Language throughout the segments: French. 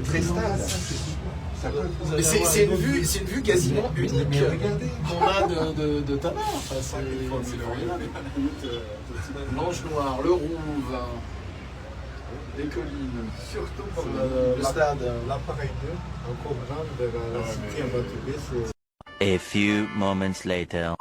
très stable. C'est une vue quasiment unique qu'on a de Tana. Enfin, c'est formidable. L'Ange Noir, le Rouve, les collines, surtout pour le stade. L'appareil 2, encore grand de la cité en Batubé, c'est... A few moments later.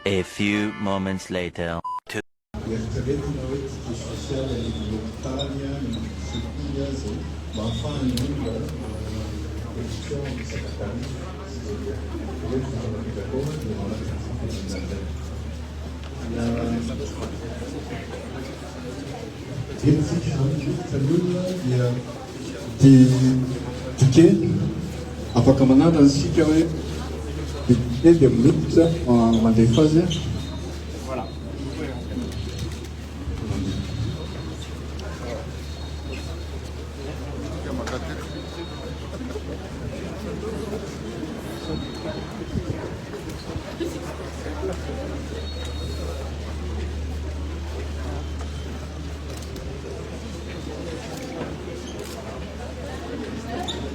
A few moments later. Di ticket, apakah menang si kawin dia mix mandai fase.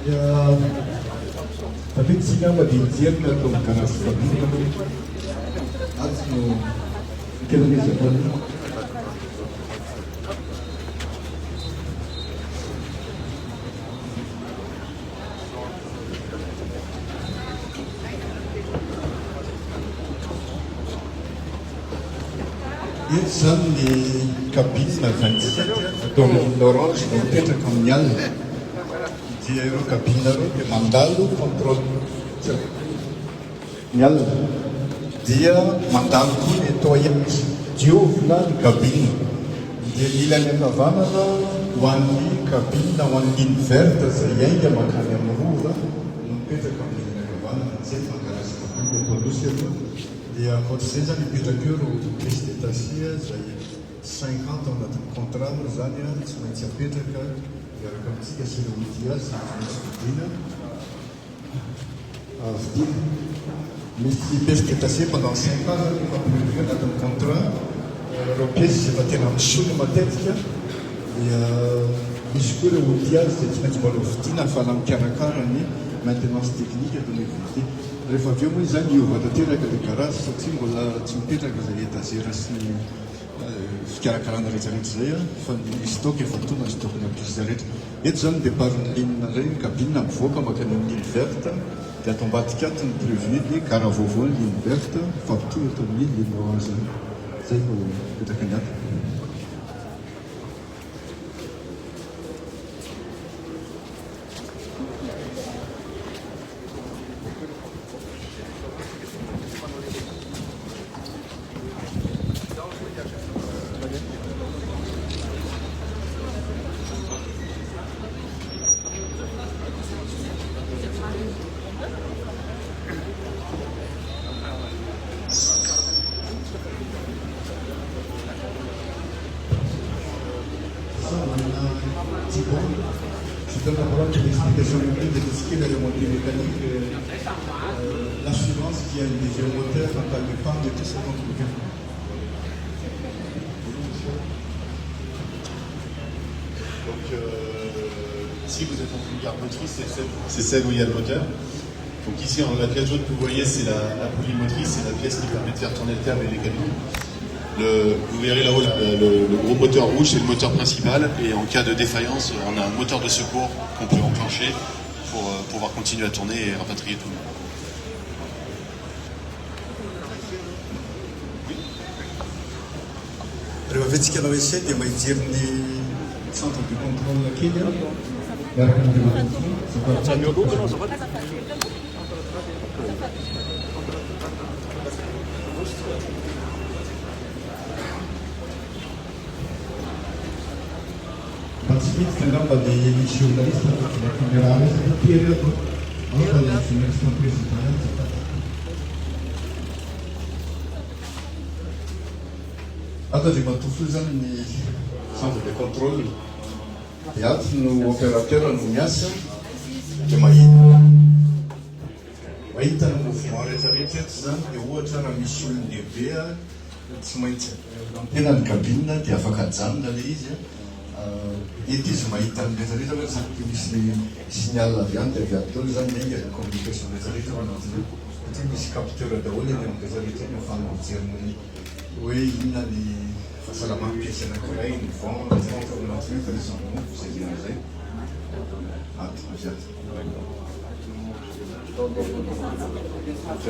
Ya, tapi sih nggak dijian atau karena seperti itu, asmo kita bisa pernah. Ils sont les cabines 27, dont l'orange, donc peut-être comme Yann. dia ero kabina reo dia mandalo contrôle mialina dia mandalo koa ny nettoyage diovina ny kabina dia mila ny akavanana ho an'ny kabina ho an'ny ligne verte zay ainga makany amin'ny rova no mipetraka amin'ny akavanana zay mankarazy kabina polosy aloha dia ankoatr'izay zany mipetraka eo ro pièce détachée zay 50 ao anatin'ny contrat zany a tsy maintsy apetraka miaraka amintsika sy le outillage tsy maintsy vidina misy pièce détachée pendant 5 ans zany efa prévu anatin'ny contrat reo pièce efa tena misolo matetika dia misy koa le outillage zay tsy maintsy mbola vidina afala mikarakara ny maintenance technique atao vité rehefa avy eo moa zany iova tanteraka le garage satria mbola tsy mipetraka zay étagère sy ny fikarakarana rehetrarehetra zay a fa ny stock efa tona ny stock ny pièce rehetra eto zany départ'ny ligne ray kabine mivoaka makany amin'ny ligne verte dia atao ambadika ato ny prévenu ny karaha vaovao ny ligne verte fampitoy atao amin'ny ligne orange zay no mipetraka ny ato Je donne la parole pour l'explication de tout ce qui est la remontée mécanique, l'assurance qui a une géomoteur en cas de panne de tout ce qu'on trouve. Donc, ici vous êtes en garde motrice, c'est celle où il y a le moteur. Donc ici, la pièce jaune que vous voyez, c'est la poulie motrice, c'est la pièce qui permet de faire tourner le câble et les cabines. Vous verrez là-haut, le gros moteur rouge, c'est le moteur principal. Et en cas de défaillance, on a un moteur de secours qu'on peut enclencher pour pouvoir continuer à tourner et rapatrier tout le monde. Rehefa avetsika anao ese dia mahijery ny centre de contrôle kely miaraka Participe angamba dia misy journaliste la caméra tery ato ao fa le journaliste président ato dia matofo zany ny centre de contrôle dia ato no opérateur no miasa dia mahita ny mouvement rehetrarehetra eto zany dia ohatra raha misy olony lehibe tsy maintsy tena ny kabine dia afaka ajanona le izy eto izy mahita ny rehetrarehetra hoe zany misy le signal avy any dia avy any daholo zany inga le communication rehetrarehetra anatiny satria misy capteur daholo eny amin'ny rehetrarehetra eny afahana mijeriny hoe inona ny fahasalamana pièce anankiray ny vent rehetrarehetra anatiny fa izy zay zay ato avy ato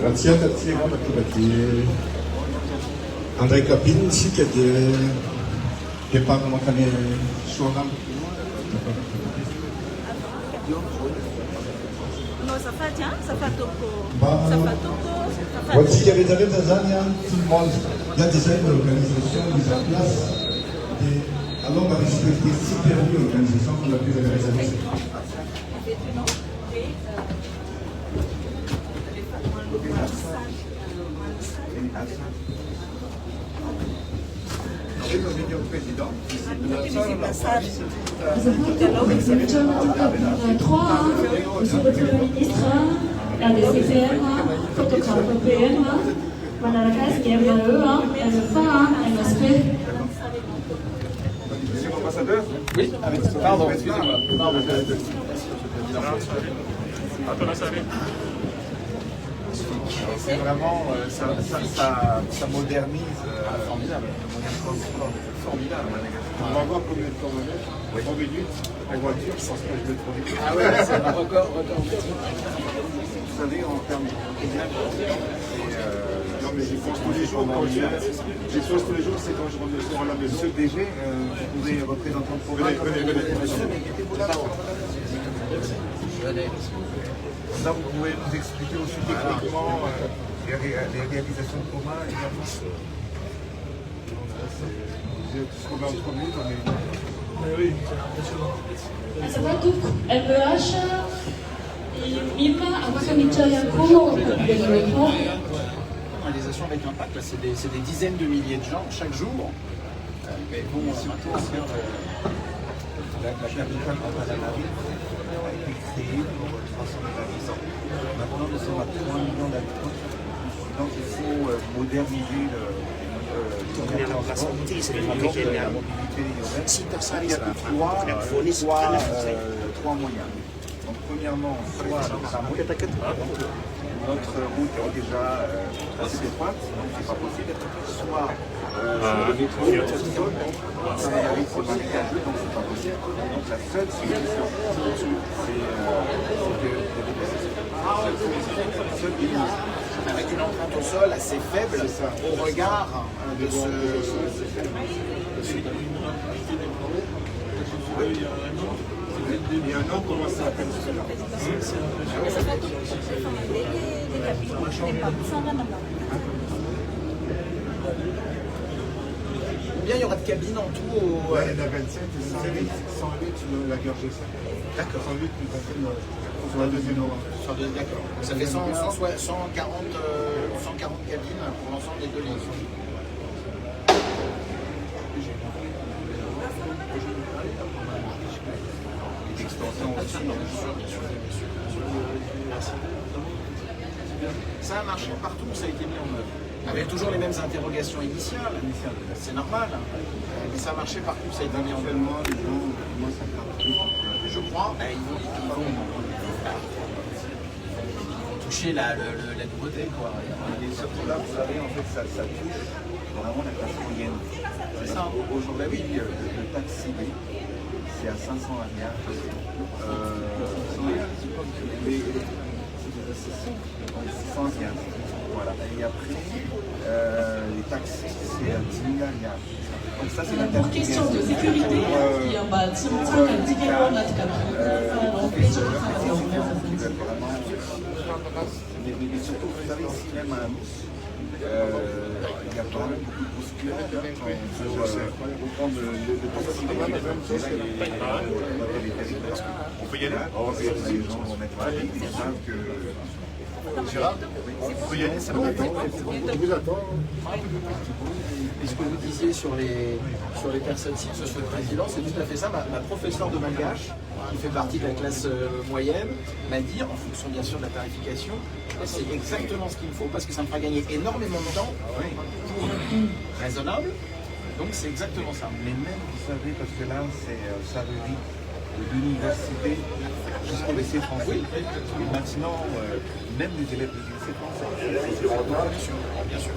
raha tsy aka tsy tonga dia andray kabine isika dia départ makany soanambo hoantsika rehetrarehetra zany tout le monde il y a déjà une organisation mise en place et alors on va respecter super bien l'organisation pour la prise de la réservation. Monsieur le Premier ministre, RDCPM, photographe PM, Manarakas, GME, MFA, MSP. Monsieur l'ambassadeur? Oui, pardon, excusez-moi. C'est vraiment, ça modernise. Formidable. Formidable. On va voir combien de temps on est. 3 minutes, en voiture, sans que je le trouve. Ah ouais, c'est un record. Vous savez, en termes de combien non, mais j'y pense tous les jours. J'y pense tous les jours, c'est quand je rentre le soir à la maison. Monsieur le DG, vous pouvez représenter le programme. Venez. Venez. Ça, vous pouvez nous expliquer aussi techniquement les réalisations de Thomas également. Ce qu'on a introduit, on est... Oui, impressionnant. Sabatuk MBH mima akafanicha yakuu développement. Réalisation avec impact, là, c'est des dizaines de milliers de gens chaque jour. Mais bon, maintenant, la capitale Antananarivo a été créée pour 310 ans. Maintenant, nous sommes à 3 millions d'habitants. Donc, il faut moderniser la mobilité urbaine. Il y a trois moyens. Donc, premièrement, soit le tramway. Notre route est déjà assez étroite, donc c'est pas possible. Soit le métro, ça va aller c'est marécageux, donc c'est pas possible. Donc la seule solution, c'est avec une empreinte au sol assez faible au regard de ce... Il y a un nom, comment ça s'appelle cela? Combien il y aura de cabines en tout au... Ouais, il y en a 27 et 108 sur la gare G5. D'accord. 108 sur la deuxième heure. D'accord. Ça fait 140 cabines pour l'ensemble des deux lignes. Ça a marché partout où ça a été mis en œuvre. Avec toujours les mêmes interrogations initiales, c'est normal, mais ça a marché partout où ça a été mis en œuvre. Je crois, ils vont toucher la nouveauté, quoi. Et surtout là, vous savez, en fait, ça touche vraiment la classe moyenne. C'est ça. Aujourd'hui, le taxi B, c'est à 500 arias. Sans rien. Voilà. Et après, les taxis, c'est à 10 000 arias. Donc ça, c'est la Pour question de sécurité, il y a un bâtiment qui est en train mais surtout, vous savez, ici même à Amos, il y a quand même beaucoup de bousculades pour prendre on peut y aller. Les gens vont mettre la ligne, ils savent que... Gérard, on peut y aller, ça vous attend. Je vous attends. Et ce que vous disiez sur les personnes cibles, sur le président, c'est tout à fait ça. Ma professeure de malgache, qui fait partie de la classe moyenne, m'a dit, en fonction bien sûr de la tarification, c'est exactement ce qu'il me faut parce que ça me fera gagner énormément de temps pour raisonnable. Donc c'est exactement ça. Mais même, vous savez, parce que là, ça relie de l'université jusqu'au lycée français. Et maintenant, même les élèves du lycée français, c'est sur Bien sûr.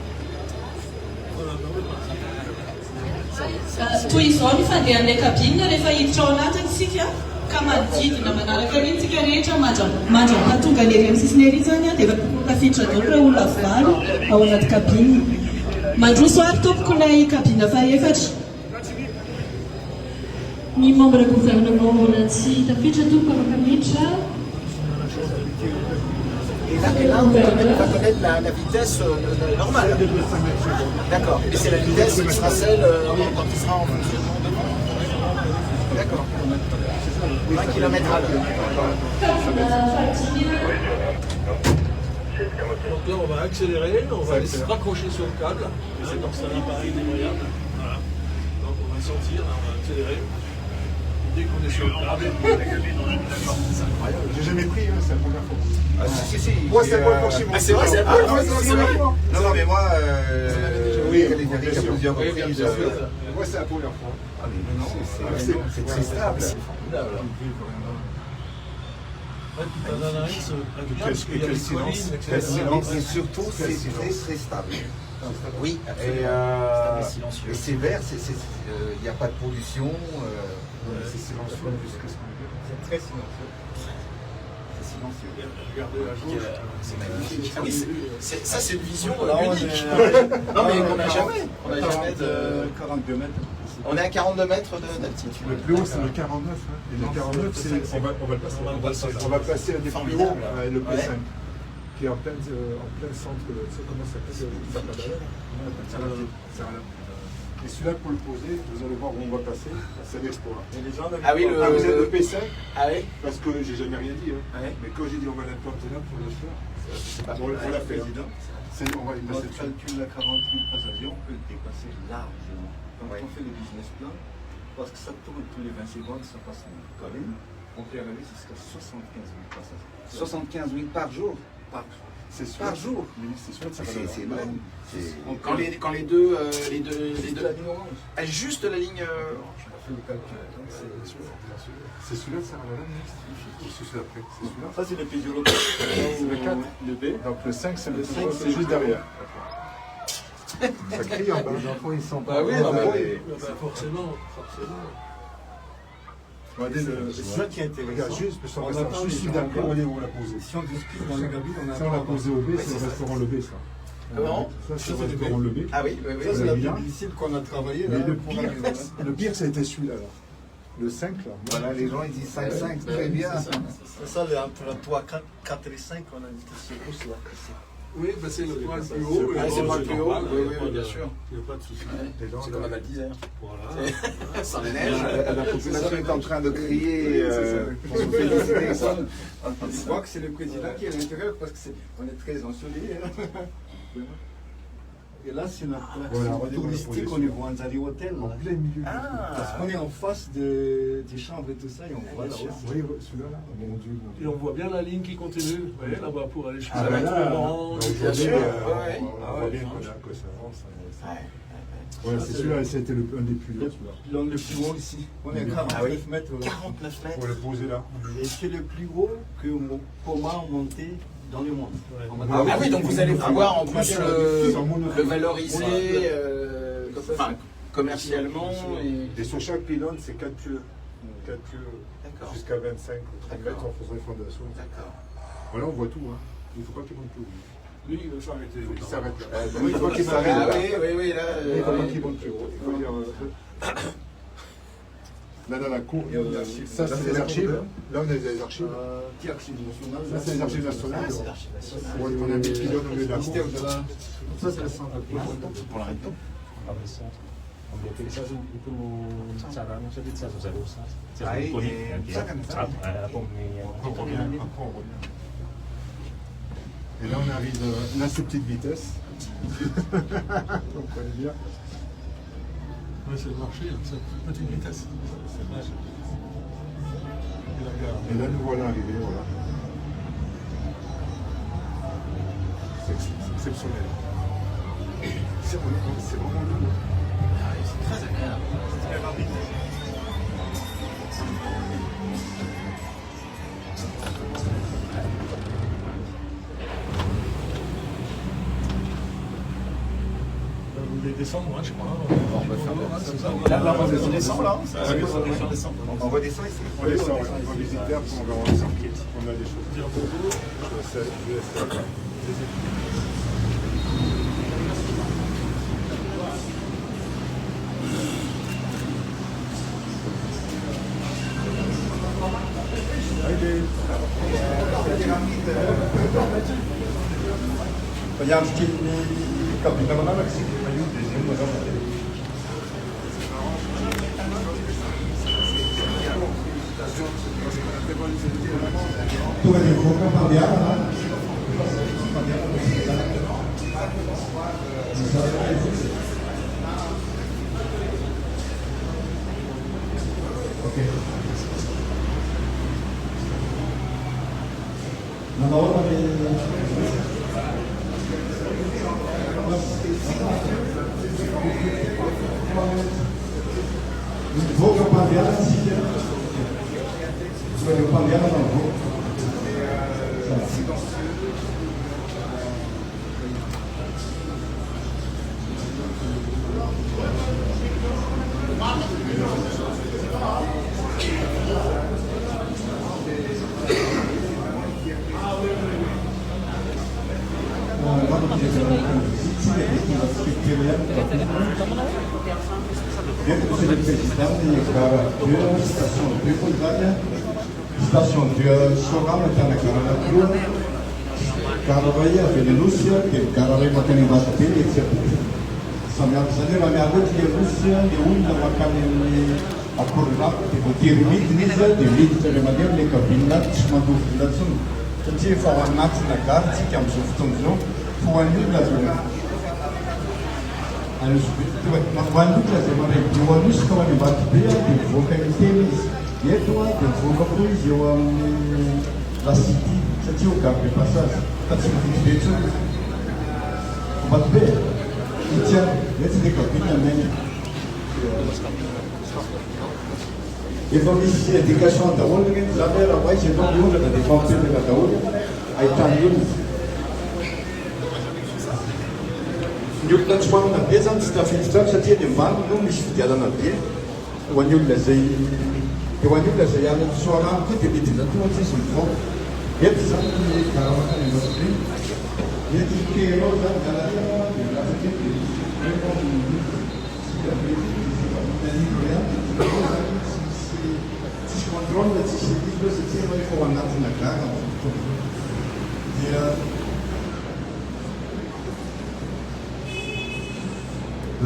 Toy izao ny fandehan'ilay kabine rehefa hiditra ao anatiny isika ka manodidina manaraka antsika rehetra mandra-pahatonga lery amin'ny sisiny ery zany dia efa tafiditra daholo ireo olona valo ao anaty kabine. Mandroso ary tompoko ilay kabine fahaefatra. Ny membre gouvernement Nancy tafiditra tompoko afaka Et là, on va connaître la vitesse normale. D'accord. Et c'est la vitesse qui sera celle quand il sera en fonctionnement de... D'accord. 20 km à l'heure. Donc là, on va accélérer, on va se raccrocher sur le câble. Et c'est comme ça l'appareil dévoyable. Voilà. Donc on va sortir, on va accélérer. Dès qu'on est sur le câble, c'est incroyable. J'ai jamais pris, c'est la première fois. Ah, si. Moi, c'est la première fois chez moi. C'est vrai, c'est la première fois. Non, mais moi, Oui, il y a plusieurs reprises. Moi, c'est la première fois. Ah, mais non, c'est très stable. C'est formidable. Ouais, puis t'as un axe agréable parce qu'il y a les collines, etc. Et surtout, c'est très stable. Oui, Et c'est vert, il n'y a pas de pollution. C'est silencieux plus que ce qu'on veut. C'est très silencieux. silencieux. Regardez à gauche. C'est magnifique. Ah oui, ça c'est une vision Là, on unique. est- Non mais on n'a jamais. On n'a jamais de. 42 mètres. On est à 42 mètres d'altitude. Le plus haut, c'est le 49. Hein. Et le 49, on va le passer. On va passer un des plus hauts, le P5, qui est en plein centre. Comment ça s'appelle? Et celui-là, pour le poser, vous allez voir où on va passer, c'est l'exploit. Et les gens Ah oui, vous êtes le P5, Ah oui. parce que j'ai jamais rien dit. Hein. Ouais. Mais quand j'ai dit on va l'implanter là pour le faire, C'est pas on l'a fait. Président. On va y passer Notre dessus. calcul à 40 000 passagers, on peut le dépasser largement. Quand on fait le business plan, parce que ça tourne tous les 20 secondes, ça passe une colline, on peut arriver jusqu'à 75 000 passagers. 75 000 par jour. C'est sûr. Par jour. Oui, c'est sûr que ça va C'est le faire. énorme. Quand les deux La ligne orange. Ah, juste la ligne. On a fait le calcul. C'est celui-là de Sarah-Lalanne, ou c'est celui d'après? C'est celui-là. Ça, c'est le Peugeot. C'est le 4. Le B. Donc le 5, c'est le 5, c'est juste derrière. Ça crie en bas, les enfants ils sont pas. oui, Ah, bah oui. Forcément. Regardez C'est ça qui est regarde intéressant. juste, parce qu'on On va attend juste les d'après, gens. on l'a posé. Si on discute dans les cabines, on a Ça, on l'a posé au B, c'est le restaurant Le B, ça. Ah bon? Ça, c'est le restaurant Le B. Ah oui, oui, Ça, oui. c'est la bien. publicité qu'on a travaillé. Mais là, le pour pire, arriver là. le pire, ça a été celui-là, là. Le 5, là. Voilà, les gens ils disent 5-5, très bien. C'est ça, entre 3, 4 et 5, on a dit que c'est plus là. Oui, bah c'est le point le plus haut. Ah, c'est pas le plus haut, normal, oui, il y a oui, pas bien de- sûr. Il n'y a pas de souci. C'est comme à Val d'Isère. Voilà. Sans les neiges. La population est en train de crier pour se féliciter. Je crois que c'est le président qui est à l'intérieur parce qu'on est très ensoleillé. Et là, c'est notre Voilà, axe touristique au niveau Anzali Hotel. En plein milieu. Parce qu'on est en face des chambres et tout ça, et on voit là aussi. Oui, celui-là, là. Mon Dieu, mon Et Dieu. on voit bien la ligne qui continue. Vous voyez, là-bas pour aller jusqu'à Ah, la ben là, tour on orange. Bien sûr, ouais. voit bien que ça avance. Voilà, c'est celui-là, c'était un des plus hauts, celui-là. Pilon le plus haut ici. On est à 49 mètres. 49 mètres. Pour le poser là. Et c'est le plus haut que Poma a monté dans le monde. Ah oui, donc vous allez pouvoir en plus le valoriser enfin, commercialement. Et sur chaque pylône, c'est 4 pieux. 4 pieux D'accord. jusqu'à 25 ou 30 mètres en faisant les fondations. D'accord. Voilà, on voit tout. Hein. Il ne faut pas qu'il monte plus haut. Lui, il veut s'arrêter. Il s'arrête là. Oui, Il faut pas qu'il Ah s'arrête là. oui, oui, oui, là. Il ne faut pas qu'il monte plus haut. Il faut dire, là, dans la cour, ça c'est les archives. Là, on a des archives. Qui archives nationales? Ça, c'est les archives nationales. Ah, c'est l'archive nationale. On a mis pylône au milieu de la cour. Ça, c'est le centre de Pour la réponse. Après, on revient. Et là, on arrive. Là, c'est petite vitesse. On connaît bien. Oui, c'est le marché, c'est une petite vitesse. Et la gare. Et là, nous voilà arrivés. Voilà. C'est exceptionnel. C'est vraiment lourd. C'est très agréable. C'est très rapide. Vous voulez descendre, hein, je crois. On va faire là, on descend là. On descend. On redescend ici. On descend, on va visiter, après on va redescendre. On a des choses. Dire bonjour. Je laisse là. Pojawki kapitana Meksyku mają dezynę na Tu będzie chłopka Fabiana. Okay. Vou para a Fabiana, sim. Vou para a Fabiana, não vou. Station 2, Sorama Tana Karanakrua, Karavaya, Venelusia, Karavaya Makani Batapi, etc. Samiazane, Ramiadet, Rusia, the Unda Makani Akurla, the Butir Midniza, the Military Madame, the Kabinat, Madu Filatun, the chief of our Nats Nagarti, Camps of Tunzo, for a new Lazuna. And one look at the one, you want to score about the beer, the vocalities. Yetwa de Vogapouille, la City, c'est au cap de passage. Quand tu me dis des choses, on va te payer. Il tient, c'est des copines à même. Et comme ici, il y a des cachons à Taoul, la mer, la voie, c'est donc l'eau, il y a des vampires de la Taoul, à Italien. Nous, on a des ans, c'est un filtre, ça tient des vannes, nous, mais je suis dans la vie. On a eu les Kewanyu la saya nak suara aku jadi tidak tu macam semua. Dia bisa ni kalau macam ni macam ni. Dia tiket lo dan kalau dia nak tiket ni, dia pun sudah beli jadi dia. Si control le si itu setiap hari kau nak nak cara. Dia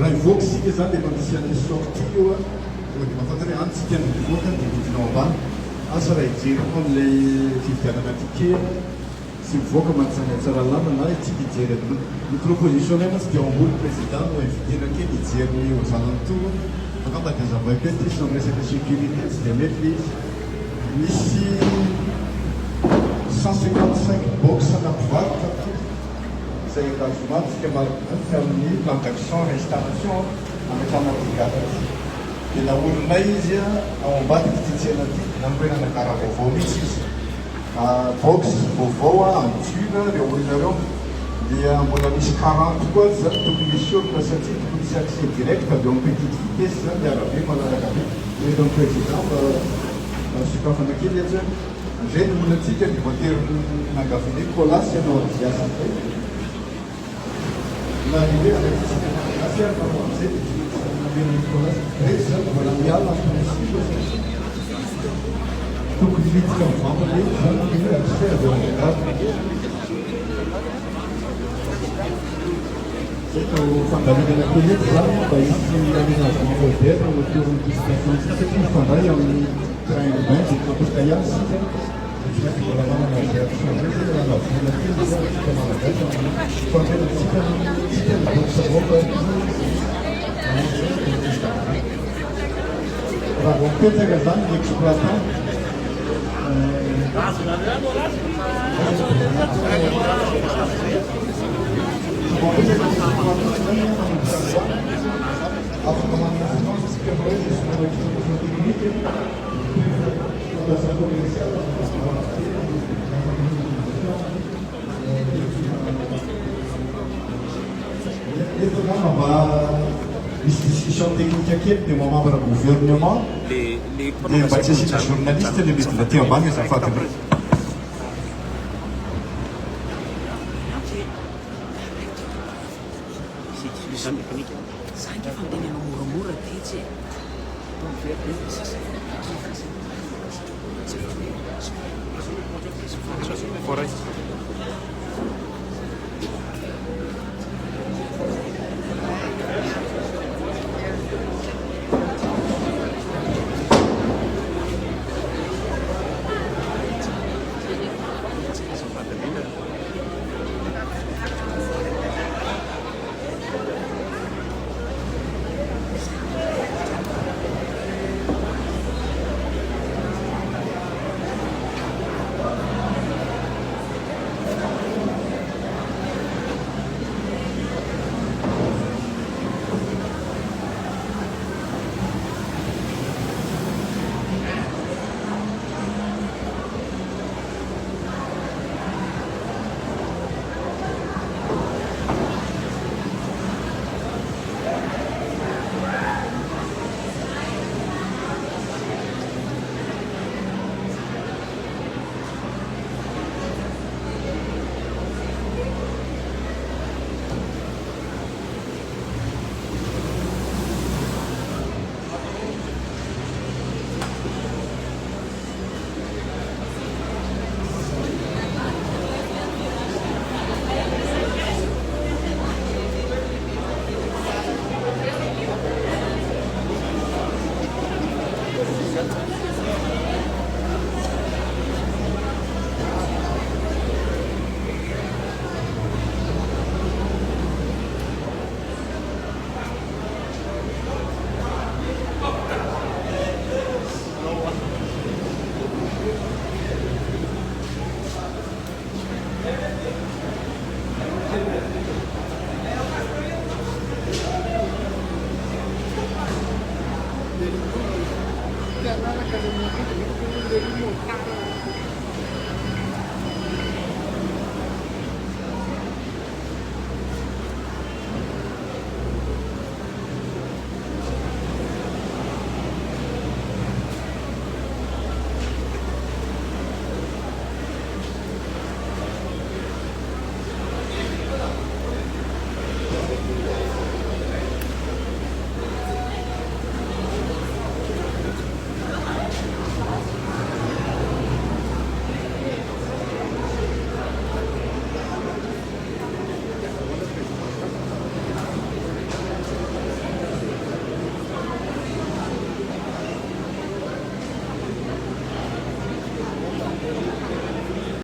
Rai voksi ke sana dengan siapa sorti juga. Ma fatto anzi che hanno votato di nuovo a sarà con le città matematiche si fuoco ma sarà là ma è ci dire la proposizione è che un buon presidente e dire che di dire io sono tu ma quando che va che ti sono rese che sécurité c'est mettre ici 155 box à la porte c'est un bâtiment qui va fermer plantation restauration avec la matrice. E na olona izy ao ambadika titsena ty nampoena nakara vaovao mihitsy izy box vaovao antura reo olona reo dia mbola misy 40 koa zany tokony misy olona satria tokony misy accès direct avy eo amin'ny petite vitesse zany dia arabe malalaka be eto amin'ny président sokafana kely aza zay ny olona antsika dia voatery nangaviny kolasy ianao aziasa zay na arrivé avec affaire zay Reza, voilà, il y a la principe. Donc, il est comme ça, on est accès à c'est au fondament de la planète, là, ici, l'aménagement moderne, autour d'une station, c'est une fondaille, on est train urbain, c'est un peu caillard, je vais pour la main, on a changé, on a fait la pile, on a fait la tête, on a fait le système, donc ça va Bravo, Peter Gazan, l'exploitant. Discussion technique aqui, tem uma obra do gouvernement, vai ser jornalista, ele vai ter a banha, essa faca. Fora